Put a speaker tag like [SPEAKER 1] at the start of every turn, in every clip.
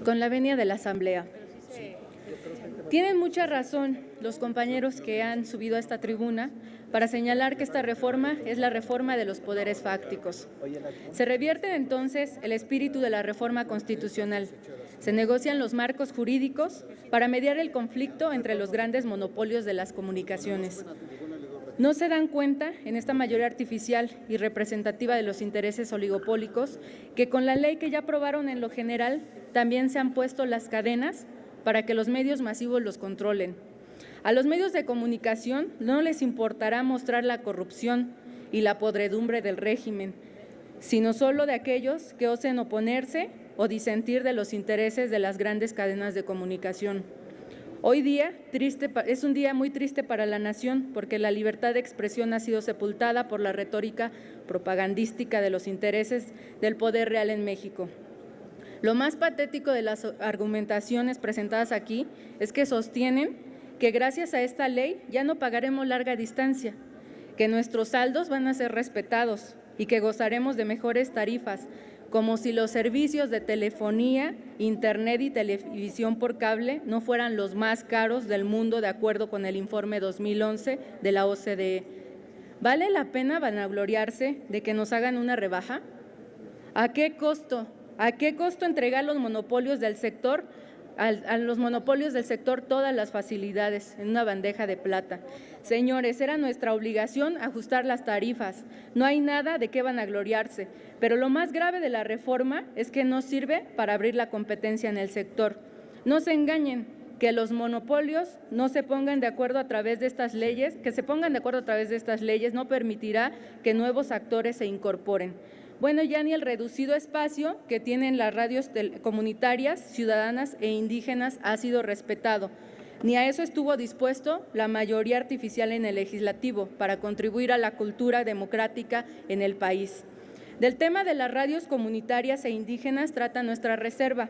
[SPEAKER 1] con la venia de la Asamblea. Tienen mucha razón los compañeros que han subido a esta tribuna para señalar que esta reforma es la reforma de los poderes fácticos. Se revierte entonces el espíritu de la reforma constitucional. Se negocian los marcos jurídicos para mediar el conflicto entre los grandes monopolios de las comunicaciones. No se dan cuenta, en esta mayoría artificial y representativa de los intereses oligopólicos, que con la ley que ya aprobaron en lo general también se han puesto las cadenas para que los medios masivos los controlen. A los medios de comunicación no les importará mostrar la corrupción y la podredumbre del régimen, sino solo de aquellos que osen oponerse o disentir de los intereses de las grandes cadenas de comunicación. Hoy día es un día muy triste para la nación porque la libertad de expresión ha sido sepultada por la retórica propagandística de los intereses del poder real en México. Lo más patético de las argumentaciones presentadas aquí es que sostienen que gracias a esta ley ya no pagaremos larga distancia, que nuestros saldos van a ser respetados y que gozaremos de mejores tarifas, como si los servicios de telefonía, internet y televisión por cable no fueran los más caros del mundo de acuerdo con el informe 2011 de la OCDE. ¿Vale la pena vanagloriarse de que nos hagan una rebaja? ¿A qué costo? ¿A qué costo entregar los monopolios del sector, a los monopolios del sector todas las facilidades en una bandeja de plata? Señores, era nuestra obligación ajustar las tarifas. No hay nada de qué vanagloriarse, pero lo más grave de la reforma es que no sirve para abrir la competencia en el sector. No se engañen, que los monopolios no se pongan de acuerdo a través de estas leyes, no permitirá que nuevos actores se incorporen. Bueno, ya ni el reducido espacio que tienen las radios comunitarias, ciudadanas e indígenas ha sido respetado. Ni a eso estuvo dispuesto la mayoría artificial en el legislativo para contribuir a la cultura democrática en el país. Del tema de las radios comunitarias e indígenas trata nuestra reserva.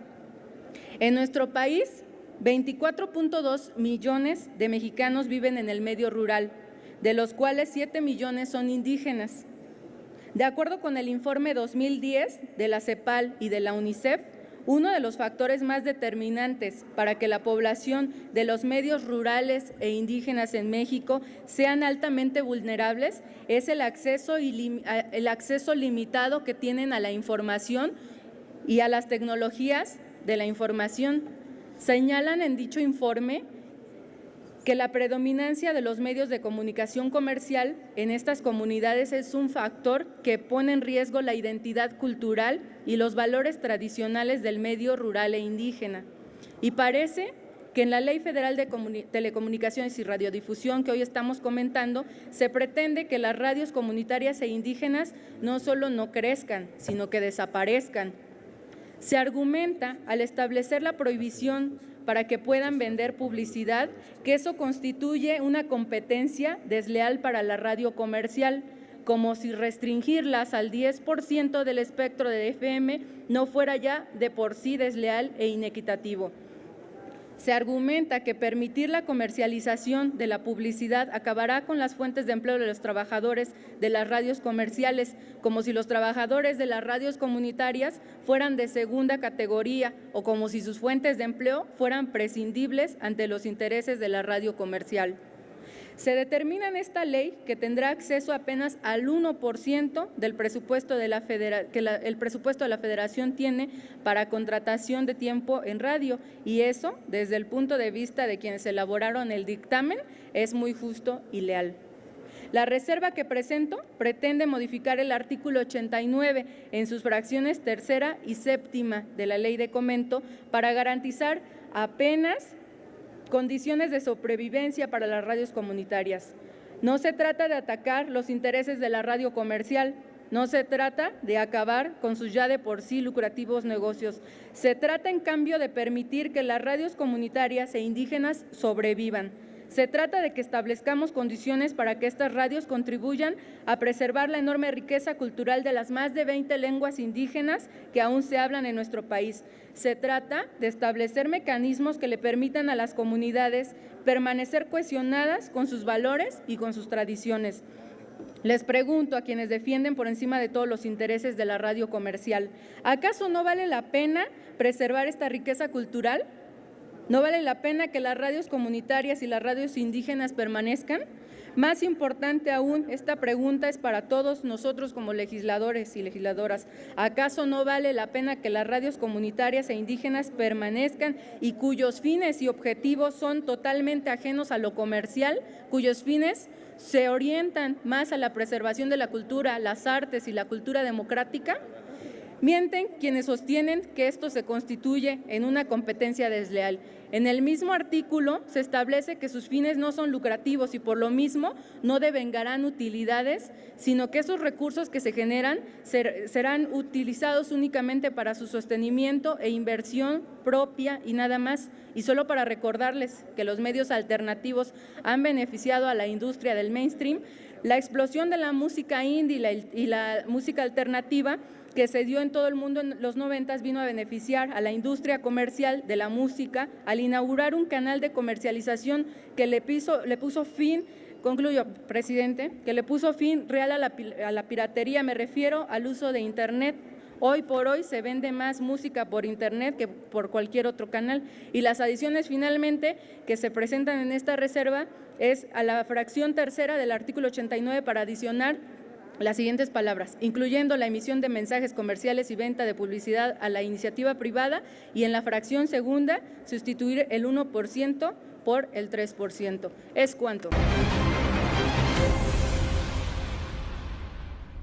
[SPEAKER 1] En nuestro país, 24.2 millones de mexicanos viven en el medio rural, de los cuales 7 millones son indígenas. De acuerdo con el informe 2010 de la CEPAL y de la UNICEF, uno de los factores más determinantes para que la población de los medios rurales e indígenas en México sean altamente vulnerables es el acceso limitado que tienen a la información y a las tecnologías de la información. Señalan en dicho informe que la predominancia de los medios de comunicación comercial en estas comunidades es un factor que pone en riesgo la identidad cultural y los valores tradicionales del medio rural e indígena. Y parece que en la Ley Federal de Telecomunicaciones y Radiodifusión que hoy estamos comentando, se pretende que las radios comunitarias e indígenas no solo no crezcan, sino que desaparezcan. Se argumenta, al establecer la prohibición para que puedan vender publicidad, que eso constituye una competencia desleal para la radio comercial, como si restringirlas al 10% del espectro de FM no fuera ya de por sí desleal e inequitativo. Se argumenta que permitir la comercialización de la publicidad acabará con las fuentes de empleo de los trabajadores de las radios comerciales, como si los trabajadores de las radios comunitarias fueran de segunda categoría o como si sus fuentes de empleo fueran prescindibles ante los intereses de la radio comercial. Se determina en esta ley que tendrá acceso apenas al 1% del presupuesto de el presupuesto de la Federación tiene para contratación de tiempo en radio, y eso, desde el punto de vista de quienes elaboraron el dictamen, es muy justo y leal. La reserva que presento pretende modificar el artículo 89 en sus fracciones tercera y séptima de la Ley de Fomento para garantizar apenas condiciones de sobrevivencia para las radios comunitarias. No se trata de atacar los intereses de la radio comercial, no se trata de acabar con sus ya de por sí lucrativos negocios. Se trata, en cambio, de permitir que las radios comunitarias e indígenas sobrevivan. Se trata de que establezcamos condiciones para que estas radios contribuyan a preservar la enorme riqueza cultural de las más de 20 lenguas indígenas que aún se hablan en nuestro país. Se trata de establecer mecanismos que le permitan a las comunidades permanecer cohesionadas con sus valores y con sus tradiciones. Les pregunto a quienes defienden por encima de todos los intereses de la radio comercial, ¿acaso no vale la pena preservar esta riqueza cultural? ¿No vale la pena que las radios comunitarias y las radios indígenas permanezcan? Más importante aún, esta pregunta es para todos nosotros como legisladores y legisladoras. ¿Acaso no vale la pena que las radios comunitarias e indígenas permanezcan y cuyos fines y objetivos son totalmente ajenos a lo comercial, cuyos fines se orientan más a la preservación de la cultura, las artes y la cultura democrática? Mienten quienes sostienen que esto se constituye en una competencia desleal. En el mismo artículo se establece que sus fines no son lucrativos y por lo mismo no devengarán utilidades, sino que esos recursos que se generan serán utilizados únicamente para su sostenimiento e inversión propia y nada más. Y solo para recordarles que los medios alternativos han beneficiado a la industria del mainstream, la explosión de la música indie y la música alternativa que se dio en todo el mundo en los 90 vino a beneficiar a la industria comercial de la música al inaugurar un canal de comercialización que le puso fin, concluyo, presidente, que le puso fin real a la piratería. Me refiero al uso de Internet. Hoy por hoy se vende más música por Internet que por cualquier otro canal. Y las adiciones finalmente que se presentan en esta reserva es a la fracción tercera del artículo 89 para adicionar las siguientes palabras, incluyendo la emisión de mensajes comerciales y venta de publicidad a la iniciativa privada, y en la fracción segunda sustituir el 1% por el 3%. ¿Es cuánto?